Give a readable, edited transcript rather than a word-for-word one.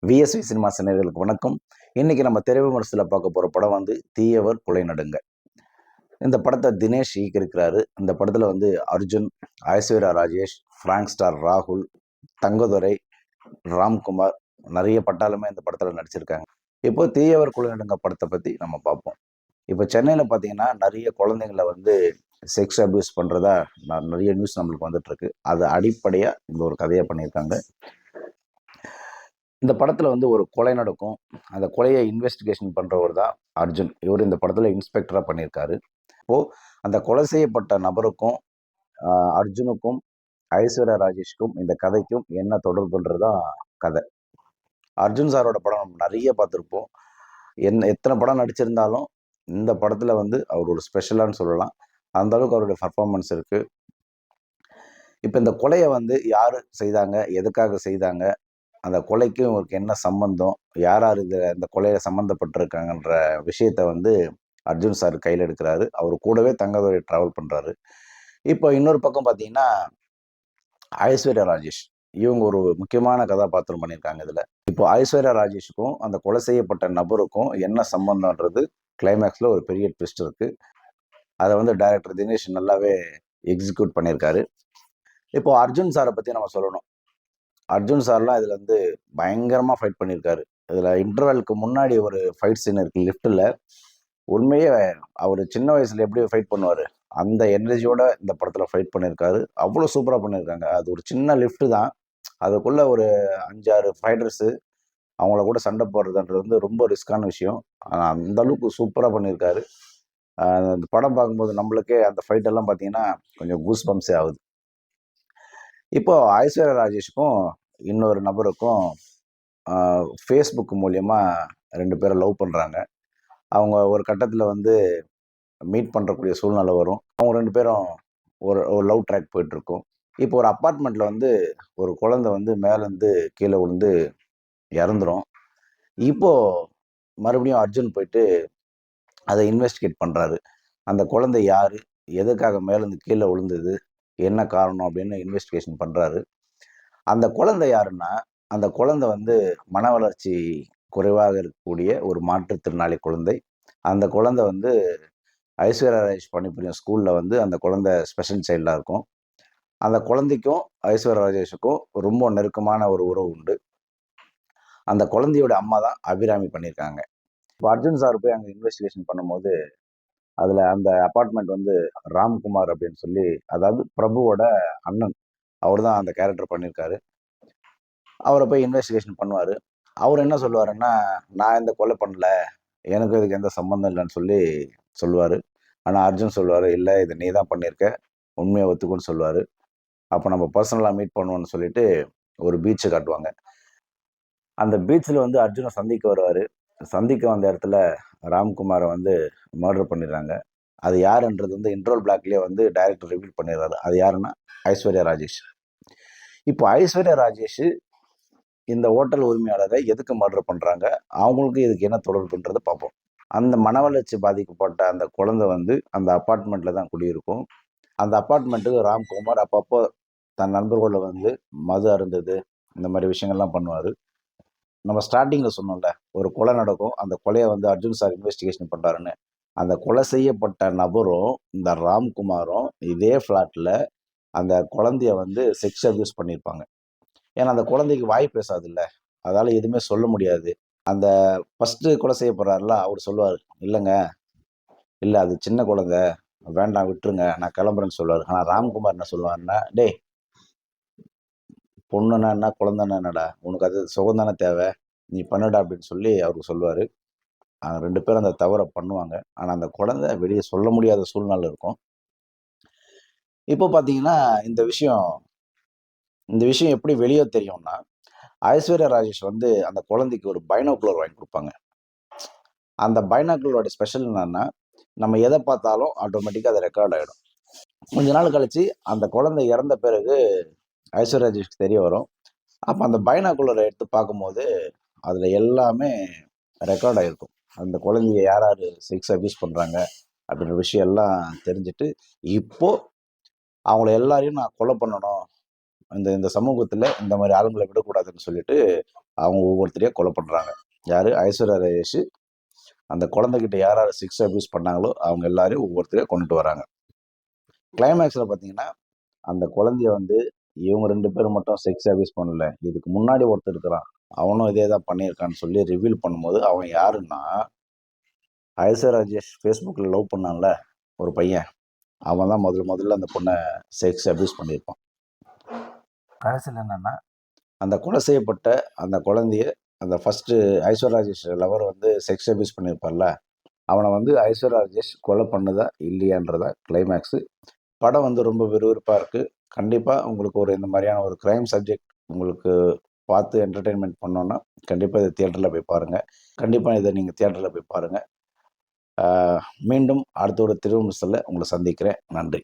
VSV cinema நேயர்களுக்கு வணக்கம். இன்னைக்கு நம்ம திரை விமர்சனத்தில் பார்க்க போற படம் வந்து தீயவர் கொலை நடுங்க. இந்த படத்தை தினேஷ் இயக்கியிருக்கிறாரு. இந்த படத்துல வந்து அர்ஜுன், ஐஸ்வர்யா ராஜேஷ், பிராங்க் ஸ்டார் ராகுல், தங்கதுரை, ராம்குமார் நிறைய பட்டாளமே இந்த படத்துல நடிச்சிருக்காங்க. இப்போ தீயவர் கொலை நடுங்க படத்தை பத்தி நம்ம பார்ப்போம். இப்போ சென்னையில பார்த்தீங்கன்னா நிறைய குழந்தைங்களை வந்து செக்ஸ் அபியூஸ் பண்றதா நிறைய நியூஸ் நம்மளுக்கு வந்துட்டு இருக்கு. அது அடிப்படையா இந்த ஒரு கதையை பண்ணியிருக்காங்க. இந்த படத்துல வந்து ஒரு கொலை நடக்கும். அந்த கொலையை இன்வெஸ்டிகேஷன் பண்றவர் தான் அர்ஜுன். இவர் இந்த படத்துல இன்ஸ்பெக்டரா பண்ணியிருக்காரு. இப்போ அந்த கொலை செய்யப்பட்ட நபருக்கும் அர்ஜுனுக்கும் ஐஸ்வர்யா ராஜேஷ்க்கும் இந்த கதைக்கும் என்ன தொடர்புன்றதுதான் கதை. அர்ஜுன் சாரோட படம் நம்ம நிறைய பார்த்துருப்போம். எத்தனை படம் நடிச்சிருந்தாலும் இந்த படத்துல வந்து அவர் ஒரு ஸ்பெஷலான்னு சொல்லலாம். அந்த அளவுக்கு அவருடைய பர்ஃபார்மன்ஸ் இருக்கு. இப்போ இந்த கொலையை வந்து யாரு செய்தாங்க, எதுக்காக செய்தாங்க, அந்த கொலைக்கும் இவருக்கு என்ன சம்பந்தம், யார் யார் இந்த கொலையில சம்மந்தப்பட்டிருக்காங்கன்ற விஷயத்த வந்து அர்ஜுன் சார் கையில் எடுக்கிறாரு. அவர் கூடவே தங்கதுரை டிராவல் பண்றாரு. இப்போ இன்னொரு பக்கம் பார்த்தீங்கன்னா ஐஸ்வர்யா ராஜேஷ் இவங்க ஒரு முக்கியமான கதாபாத்திரம் பண்ணியிருக்காங்க இதுல. இப்போ ஐஸ்வர்யா ராஜேஷுக்கும் அந்த கொலை செய்யப்பட்ட நபருக்கும் என்ன சம்பந்தம்ன்றது கிளைமேக்ஸ்ல ஒரு பெரிய ட்விஸ்ட் இருக்கு. அதை வந்து டைரக்டர் தினேஷ் நல்லாவே எக்ஸிக்யூட் பண்ணியிருக்காரு. இப்போ அர்ஜுன் சாரை பத்தி நம்ம சொல்லணும். அர்ஜுன் சார்லாம் இதுல வந்து பயங்கரமா ஃபைட் பண்ணியிருக்காரு. இதுல இன்டர்வெலுக்கு முன்னாடி ஒரு ஃபைட் சீன் இருக்கு லிஃப்ட்ல. உண்மையே அவர் சின்ன வயசுல எப்படி ஃபைட் பண்ணுவாரு அந்த எனர்ஜியோட இந்த படத்துல ஃபைட் பண்ணியிருக்காரு. அவ்வளோ சூப்பரா பண்ணியிருக்காங்க. அது ஒரு சின்ன லிஃப்ட் தான், அதுக்குள்ள ஒரு 5-6 ஃபைட்டர்ஸ் அவங்கள கூட சண்டை போடுறதுன்றது வந்து ரொம்ப ரிஸ்கான விஷயம். அந்த அளவுக்கு சூப்பரா பண்ணியிருக்காரு. அந்த படம் பார்க்கும்போது நம்மளுக்கே அந்த ஃபைட் எல்லாம் பார்த்தீங்கன்னா கொஞ்சம் கூஸ் பம்ஸே ஆகுது. இப்போ ஐஸ்வர்யா ராஜேஷுக்கும் இன்னொரு நபருக்கும் ஃபேஸ்புக் மூலியமா 2 பேரும் லவ் பண்றாங்க. அவங்க ஒரு கட்டத்துல வந்து மீட் பண்றக்கூடிய சூழ்நிலை வரும். அவங்க 2 பேரும் ஒரு லவ் ட்ராக் போயிட்டு இருக்கும். இப்போ ஒரு அப்பார்ட்மெண்ட்ல வந்து ஒரு குழந்தை வந்து மேலேருந்து கீழே விழுந்து இறந்துரும். இப்போ மறுபடியும் அர்ஜுன் போயிட்டு அதை இன்வெஸ்டிகேட் பண்றாரு. அந்த குழந்தை யாரு, எதுக்காக மேலேருந்து கீழே விழுந்தது, என்ன காரணம் அப்படின்னு இன்வெஸ்டிகேஷன் பண்றாரு. அந்த குழந்தை யாருன்னா, அந்த குழந்தை வந்து மன வளர்ச்சி குறைவாக இருக்கக்கூடிய ஒரு மாற்றுத்திறனாளி குழந்தை. அந்த குழந்தை வந்து ஐஸ்வர்யா ராஜேஷ் பணிபுரியும் ஸ்கூல்ல வந்து அந்த குழந்தை ஸ்பெஷல் சைல்டா இருக்கும். அந்த குழந்தைக்கும் ஐஸ்வர்யா ராஜேஷுக்கும் ரொம்ப நெருக்கமான ஒரு உறவு உண்டு. அந்த குழந்தையோட அம்மா தான் அபிராமி பண்ணியிருக்காங்க. இப்போ அர்ஜுன் சார் போய் அங்கே இன்வெஸ்டிகேஷன் பண்ணும்போது அதுல அந்த அபார்ட்மெண்ட் வந்து ராம்குமார் அப்படின்னு சொல்லி, அதாவது பிரபுவோட அண்ணன், அவர் தான் அந்த கேரக்டர் பண்ணியிருக்காரு. அவரை போய் இன்வெஸ்டிகேஷன் பண்ணுவாரு. அவர் என்ன சொல்லுவாருன்னா, நான் இந்த கொலை பண்ணல, எனக்கு இதுக்கு எந்த சம்மந்தம் இல்லைன்னு சொல்லி சொல்லுவாரு. ஆனா அர்ஜுன் சொல்லுவாரு, இல்ல இது நீ தான் பண்ணியிருக்க, உண்மையை ஒத்துக்குன்னு சொல்லுவாரு. அப்போ நம்ம பர்சனலா மீட் பண்ணுவோம்னு சொல்லிட்டு ஒரு பீச்சை காட்டுவாங்க. அந்த பீச்சில் வந்து அர்ஜுனை சந்திக்க வருவாரு. சந்திக்க வந்த இடத்துல ராம்குமாரை வந்து மர்டர் பண்ணிடுறாங்க. அது யாருன்றது வந்து இன்ட்ரோல் பிளாக்லயே வந்து டைரக்டர் ரிவீல் பண்ணிடுறாரு. அது யாருன்னா ஐஸ்வர்யா ராஜேஷ். இப்போ ஐஸ்வர்யா ராஜேஷ் இந்த ஹோட்டல் உரிமையாளரை எதுக்கு மர்டர் பண்றாங்க, அவங்களுக்கு இதுக்கு என்ன தொடர்புன்றதை பார்ப்போம். அந்த மன வளர்ச்சி பாதிக்கப்பட்ட அந்த குழந்தை வந்து அந்த அப்பார்ட்மெண்ட்ல தான் குடியிருக்கும். அந்த அப்பார்ட்மெண்ட்டுக்கு ராம்குமார் அப்பப்போ தன் நண்பர்களோட வந்து மது அருந்தது இந்த மாதிரி விஷயங்கள்லாம் பண்ணுவாரு. நம்ம ஸ்டார்டிங்ல சொன்னோம்ல, ஒரு கொலை நடக்கும். அந்த கொலையை வந்து அர்ஜுன் சார் இன்வெஸ்டிகேஷன் பண்றாருன்னு. அந்த கொலை செய்யப்பட்ட நபரும் இந்த ராம்குமாரும் இதே ஃப்ளாட்ல அந்த குழந்தைய வந்து செக்ஸ் அபியூஸ் பண்ணியிருப்பாங்க. ஏன்னா அந்த குழந்தைக்கு வாய் பேசாதுல்ல, அதால எதுவுமே சொல்ல முடியாது. அந்த ஃபர்ஸ்ட் கொலை செய்யப்படுறாருல, அவர் சொல்லுவாரு, இல்லைங்க, இல்ல அது சின்ன குழந்தை, வேண்டாம் விட்டுருங்க, நான் கிளம்புறேன்னு சொல்லுவாரு. ஆனா ராம்குமார் என்ன சொல்லுவாருன்னா, டேய், பொண்ணுன்னா என்ன, குழந்தைன்னா என்னடா, உனக்கு அது சுகம் தானே தேவை, நீ பண்ணுடா அப்படின்னு சொல்லி அவருக்கு சொல்லுவாரு. 2 பேரும் அந்த தவறை பண்ணுவாங்க. ஆனா அந்த குழந்தை வெளியே சொல்ல முடியாத சூழ்நிலை இருக்கும். இப்போ பார்த்தீங்கன்னா, இந்த விஷயம் எப்படி வெளியே தெரியும்னா, ஐஸ்வர்யா ராஜேஷ் வந்து அந்த குழந்தைக்கு ஒரு பைனாகுலர் வாங்கி கொடுப்பாங்க. அந்த பைனாகுலரோட ஸ்பெஷல் என்னன்னா, நம்ம எதை பார்த்தாலும் ஆட்டோமேட்டிக்கா அது ரெக்கார்ட் ஆயிடும். கொஞ்ச நாள் கழிச்சு அந்த குழந்தை இறந்த பிறகு ஐஸ்வர்யா ராஜேஷ்க்கு தெரிய வரும். அப்ப அந்த பைனாகுலரை எடுத்து பார்க்கும்போது அதுல எல்லாமே ரெக்கார்ட் ஆயிருக்கும். அந்த குழந்தைய யார் யாரு செக்ஸ் அபியூஸ் பண்றாங்க அப்படின்ற விஷயம் எல்லாம் தெரிஞ்சுட்டு, இப்போ அவங்கள எல்லாரையும் நான் கொலை பண்ணணும், இந்த இந்த சமூகத்துல இந்த மாதிரி ஆளுங்களை விடக்கூடாதுன்னு சொல்லிட்டு அவங்க ஒவ்வொருத்தரையும் கொலை பண்ணுறாங்க. யார்? ஐஸ்வர்யா ராஜேஷ் அந்த குழந்தைகிட்ட யார் யார் செக்ஸ் அபியூஸ் பண்ணாங்களோ அவங்க எல்லாரையும் ஒவ்வொருத்தரையும் கொண்டுட்டு வராங்க. கிளைமேக்ஸில் பார்த்தீங்கன்னா அந்த குழந்தைய வந்து இவங்க 2 பேரும் மட்டும் செக்ஸ் அபியூஸ் பண்ணல. இதுக்கு முன்னாடி ஒருத்தர் இருக்கிறான். அவனும் இதே தான் பண்ணியிருக்கான்னு சொல்லி ரிவீல் பண்ணும்போது அவன் யாருன்னா, ஐஸ்வர்யா ராஜேஷ் ஃபேஸ்புக்கில் லவ் பண்ணான்ல ஒரு பையன், அவன் தான் முதல்ல அந்த பொண்ணை செக்ஸ் அபியூஸ் பண்ணியிருப்பான். கடைசியில் என்னென்னா அந்த கொலை செய்யப்பட்ட அந்த குழந்தைய அந்த ஃபஸ்ட்டு ஐஸ்வர்யா ராஜேஷ் லவர் வந்து செக்ஸ் அபியூஸ் பண்ணியிருப்பார்ல, அவனை வந்து ஐஸ்வர்யா ராஜேஷ் கொலை பண்ணதா இல்லையான்றதா கிளைமேக்ஸு. படம் வந்து ரொம்ப விறுவிறுப்பாக இருக்குது. கண்டிப்பாக உங்களுக்கு ஒரு இந்த மாதிரியான ஒரு க்ரைம் சப்ஜெக்ட் உங்களுக்கு பார்த்து என்டர்டெயின்மெண்ட் பண்ணோன்னா கண்டிப்பாக இதை தியேட்டரில் போய் பாருங்கள். கண்டிப்பாக இதை நீங்கள் தியேட்டரில் போய் பாருங்கள். மீண்டும் அடுத்த ஒரு திருவிமர்சனத்தில் உங்களை சந்திக்கிறேன். நன்றி.